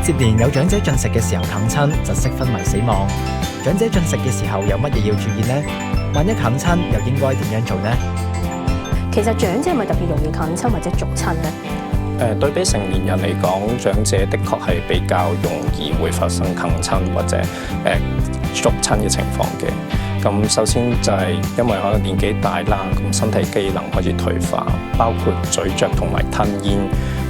接連有長者進食嘅時候啃親，窒息昏迷死亡。長者進食嘅時候有乜嘢要注意呢？萬一啃親又應該點樣做呢？其實長者係咪特別容易啃親或者逐親呢？對比成年人嚟講，長者的確係比較容易會發生啃親或者逐親嘅情況嘅。咁首先就係因為可能年紀大啦，咁身體機能開始退化，包括咀嚼同埋吞咽、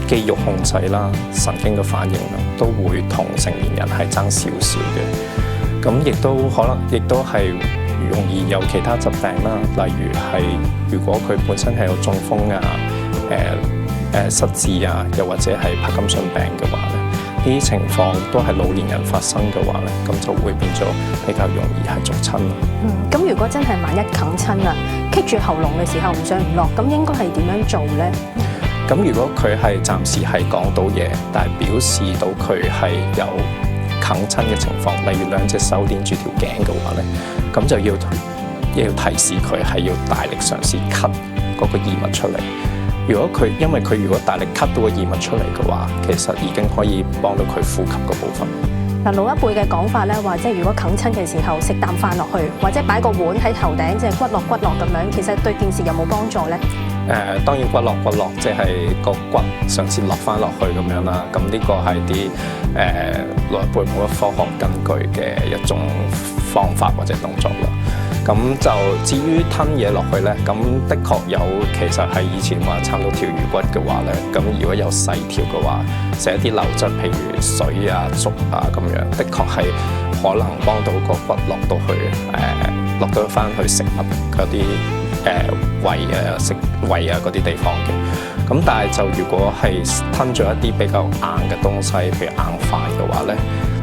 肌肉控制啦、神經嘅反應啦，都會同成年人係爭少少嘅。咁亦都可能亦都係容易有其他疾病啦，例如係如果佢本身係有中風啊、失智啊，又或者係柏金遜病嘅話咧，呢啲情況都係老年人發生嘅話咧，咁就會變咗比較容易係逐親咯。咁如果真係萬一啃親啦，棘住喉嚨嘅時候唔上唔落，咁應該係點樣做咧？咁如果佢係暫時係講到嘢，但係表示到佢係有啃親嘅情況，例如兩隻手鏈住條頸嘅話咧，咁就要提示佢係要大力嘗試咳嗰個異物出嚟。因為佢如果大力咳到個異物出嚟嘅話，其實已經可以幫到佢呼吸嘅部分。嗱，老一輩嘅講法咧，話即係如果啃親嘅時候食啖飯落去，或者擺個碗喺頭頂，即係骨落骨落咁樣，其實對件事有冇幫助咧？當然骨落骨落，即係個骨嘗試落翻落去咁樣啦。咁呢個係啲老一輩冇乜科學根據嘅一種方法或者動作啦。咁就至於吞嘢落去咧，咁的確有，其實係以前話撐到條魚骨嘅話咧，咁如果有細條嘅話，食一啲流質，譬如水啊、粥啊咁樣，的確係可能幫到個骨落到去落到翻去食物嗰啲胃啊嗰啲地方嘅。咁但係就如果係吞咗一啲比較硬嘅東西，譬如硬飯嘅話咧，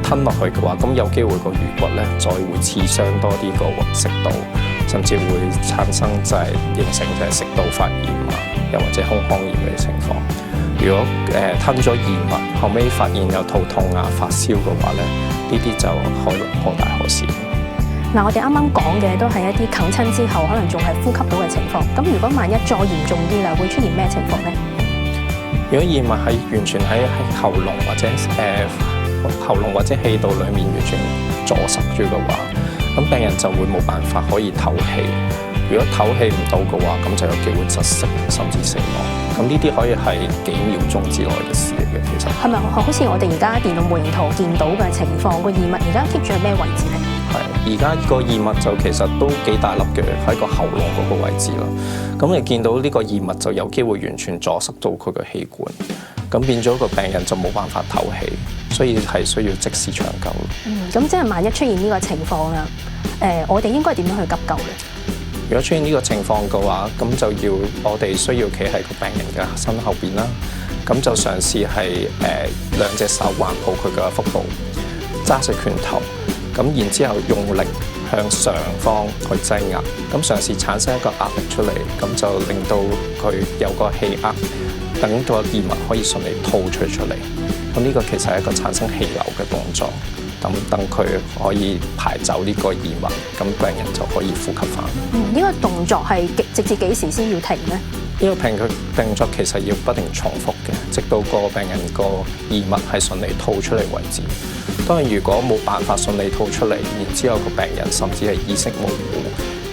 吞落去嘅話，咁有機會個魚骨咧再會刺傷多啲個食道，甚至會產生就係形成就係食道發炎啊，又或者胸腔炎嘅情況。如果吞咗異物，後尾發現有肚痛啊、發燒嘅話咧，呢啲就可大可小。嗱，我哋啱啱講嘅都係一啲啃親之後可能仲係呼吸到嘅情況。咁如果萬一再嚴重啲啦，會出現咩情況咧？如果異物係完全喺喉嚨或者氣道裡面完全阻塞住嘅話，咁病人就會冇辦法可以透氣。如果透氣唔到嘅話，咁就有機會窒息甚至死亡。咁呢啲可以係幾秒鐘之內嘅事嚟嘅，其實係咪好似我哋而家電腦模型圖見到嘅情況？個異物而家棘住喺咩位置咧？係，而家個異物就其實都幾大粒嘅，喺個喉嚨嗰個位置啦。咁你見到呢個異物就有機會完全阻塞到佢嘅氣管，咁變咗個病人就冇辦法透氣，所以係需要即時搶救。咁即係萬一出現呢個情況啦，我哋應該點樣去急救咧？如果出現呢個情況嘅話，咁就要我哋需要企喺個病人嘅身後邊啦。咁就嘗試係兩隻手環抱佢嘅腹部，揸實拳頭，咁然之後用力向上方去擠壓，咁嘗試產生一個壓力出嚟，咁就令到佢有個氣壓，等個異物可以順利吐出嚟。咁呢個其實係一個產生氣流嘅動作。等佢可以排走呢個異物，咁病人就可以呼吸翻。呢個動作係直至幾時先要停呢？呢個動作其實要不停重複嘅，直到個病人個異物係順利吐出嚟為止。當然，如果冇辦法順利吐出嚟，然之後個病人甚至係意識模糊，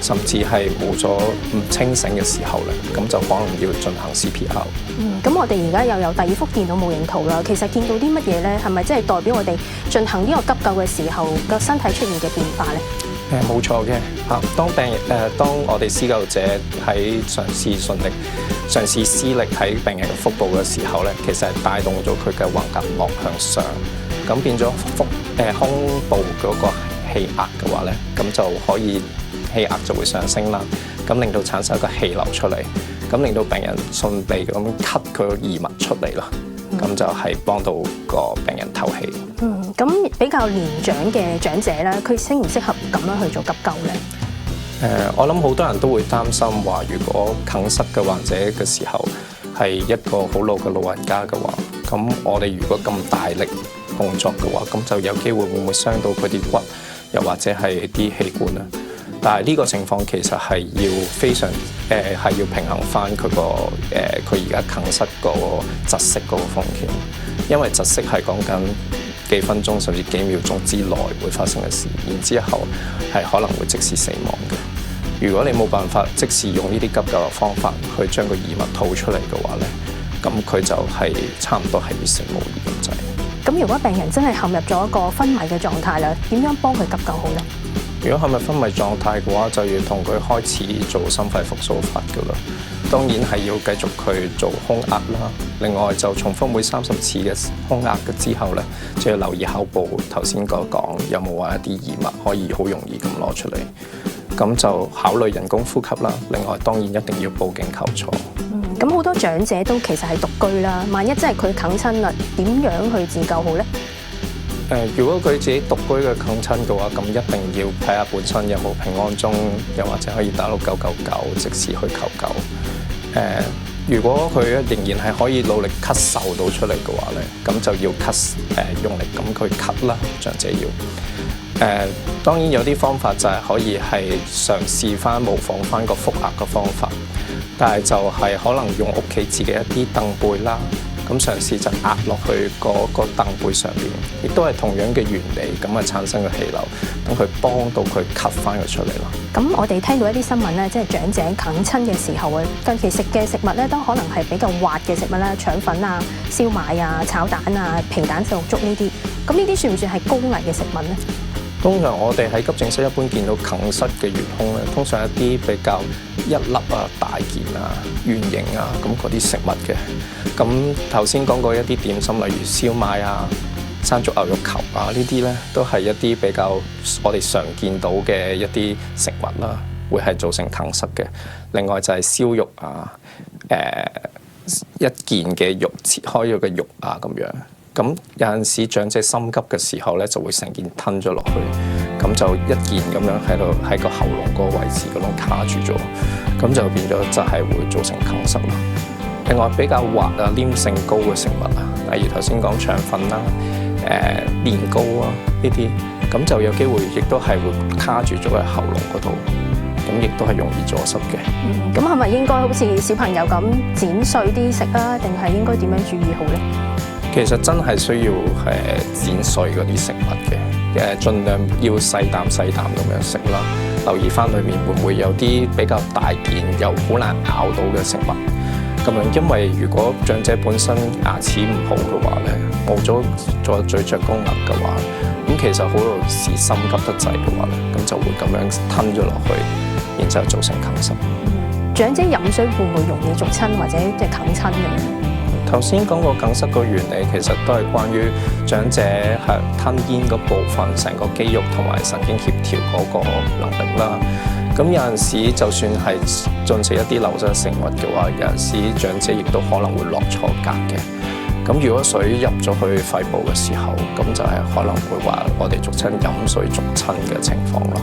甚至係冇咗唔清醒嘅時候咧，咁就可能要進行 CPR。咁我哋而家又有第二幅電腦模型圖啦。其實見到啲乜嘢咧？係咪即係代表我哋進行呢個急救嘅時候個身體出現嘅變化咧？冇錯嘅嚇。當我哋施救者喺嘗試施力喺病人嘅腹部嘅時候咧，其實係帶動咗佢嘅橫膈膜向上，咁變咗胸部嗰個氣壓嘅話咧，咁就可以氣壓就會上升啦，咁令到產生一個氣流出嚟，咁令到病人順利咁吸佢個異物出嚟啦，咁就係幫到個病人透氣。咁比較年長嘅長者咧，佢適唔適合咁樣去做急救咧？我諗好多人都會擔心話，如果梗塞嘅患者嘅時候係一個好老嘅老人家嘅話，咁我哋如果咁大力動作嘅話，咁就有機會會唔會傷到佢啲骨，又或者係啲氣管啊？但係呢個情況其實係要非常係要平衡翻佢而家梗塞個窒息嗰個風險，因為窒息係講緊幾分鐘甚至幾秒鐘之內會發生嘅事，然之後係可能會即時死亡嘅。如果你冇辦法即時用呢啲急救嘅方法去將個異物吐出嚟嘅話咧，咁佢就係差唔多係必死無疑咁滯。咁如果病人真係陷入咗一個昏迷嘅狀態啦，點樣幫佢急救好咧？如果陷入昏迷狀態嘅話，就要同佢開始做心肺復甦法㗎啦。當然係要繼續去做胸壓啦。另外就重複每30次嘅胸壓嘅之後咧，就要留意口部頭先講有冇話一啲異物可以好容易咁攞出嚟。咁就考慮人工呼吸啦。另外當然一定要報警求助。咁好多長者都其實係獨居啦，萬一真係佢啃親啦，點樣去自救好咧？如果佢自己獨居嘅啃親嘅話，咁一定要睇下本身有冇平安鐘，又或者可以打到999即時去求救。如果佢仍然係可以努力咳嗽到出嚟嘅話咧，咁就要用力咁去咳啦，長者要。當然有啲方法就係可以係嘗試翻模仿翻個腹壓嘅方法，但係就係可能用屋企自己一啲凳背啦。咁嘗試就壓落去嗰個凳背上邊，亦都係同樣嘅原理，咁啊產生嘅氣流，等佢幫到佢吸翻佢出嚟咯。咁我哋聽到一啲新聞咧，即係長者啃親嘅時候啊，近期食嘅食物咧都可能係比較滑嘅食物啦，腸粉啊、燒賣啊、炒蛋啊、皮蛋瘦肉粥呢啲，咁呢啲算唔算係高危嘅食物咧？通常我哋喺急症室一般見到啃室嘅元兇咧，通常一啲比較一粒啊、大件啊、圓形啊咁嗰啲食物嘅。咁頭先講過一啲點心，例如燒賣啊、山竹牛肉球啊，呢啲咧都係一啲比較我哋常見到嘅一啲食物啦，會係造成啃室嘅。另外就係燒肉啊、一件嘅肉切開咗嘅肉啊咁樣。咁有陣時長者心急嘅時候咧，就會成件吞咗落去，咁就一件咁樣喺個喉嚨嗰個位置嗰度卡住咗，咁就變咗就係會造成啃室啦。另外比較滑啊、黏性高嘅食物啊，例如頭先講腸粉啦、年糕啊呢啲，咁就有機會亦都係會卡住咗喺喉嚨嗰度，咁亦都係容易阻塞嘅。咁係咪應該好似小朋友咁剪碎啲食啊？定係應該點樣注意好咧？其實真係需要剪碎嗰啲食物嘅，盡量要細啖咁樣食啦。留意翻裏面會唔會有啲比較大件又好難咬到嘅食物。咁樣，因為如果長者本身牙齒唔好嘅話咧，冇咗咀嚼功能嘅話，咁其實好多時心急得滯嘅話咧，咁就會咁樣吞咗落去，然之後造成啃室。長者飲水會唔會容易逐親或者即係啃親嘅？頭先講過梗塞個原理，其實都係關於長者係吞咽嗰部分，成個肌肉同埋神經協調嗰個能力啦。咁有陣時，就算係進食一啲流質食物嘅話，有陣時長者亦都可能會落錯格嘅。咁如果水入咗去肺部嘅時候，咁就係可能會話我哋俗稱飲水逐親嘅情況咯。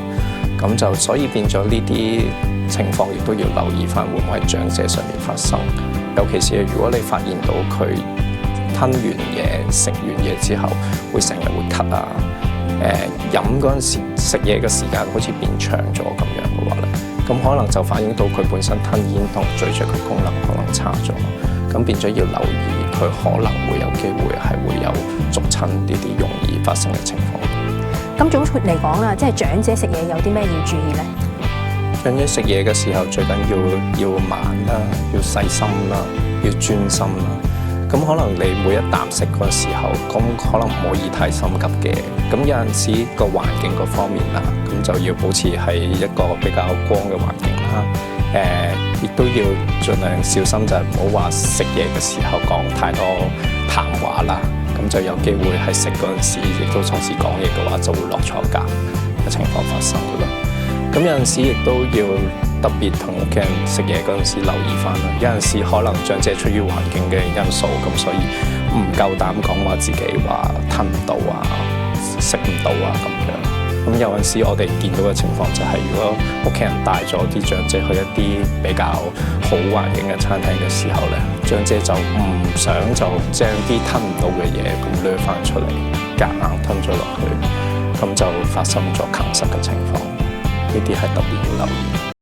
咁就所以變咗呢啲情況，亦都要留意翻會唔會喺長者上面發生。尤其是如果你發現到佢吞完嘢、食完嘢之後，會成日會咳啊，飲嗰陣時食嘢嘅時間好似變長咗咁樣嘅話咧，咁可能就反映到佢本身吞咽同咀嚼嘅功能可能差咗，咁變咗要留意佢可能會有機會係會有逐親呢啲容易發生嘅情況。咁總括嚟講啦，即係長者食嘢有啲咩要注意咧？長者食嘢嘅時候，最緊要慢啦，要細心啦，要專心啦。咁可能你每一啖食嗰時候，咁可能唔可以太心急嘅。咁有陣時個環境嗰方面啦，咁就要保持係一個比較光嘅環境啦。亦都要盡量小心，就係唔好話食嘢嘅時候講太多談話啦。咁就有機會喺食嗰陣時，亦都同時講嘢嘅話，就會落錯格嘅情況發生㗎啦。咁有陣時亦都要特別同屋企人食嘢嗰陣時留意翻啦。有陣時可能長者出於環境嘅因素，咁所以唔夠膽講話自己話吞唔到啊、食唔到啊咁樣。咁有陣時我哋見到嘅情況就係，如果屋企人帶咗啲長者去一啲比較好環境嘅餐廳嘅時候咧，長者就唔想就將啲吞唔到嘅嘢咁掠翻出嚟，夾硬吞咗落去，咁就發生咗啃室嘅情況。呢啲係特別要留意。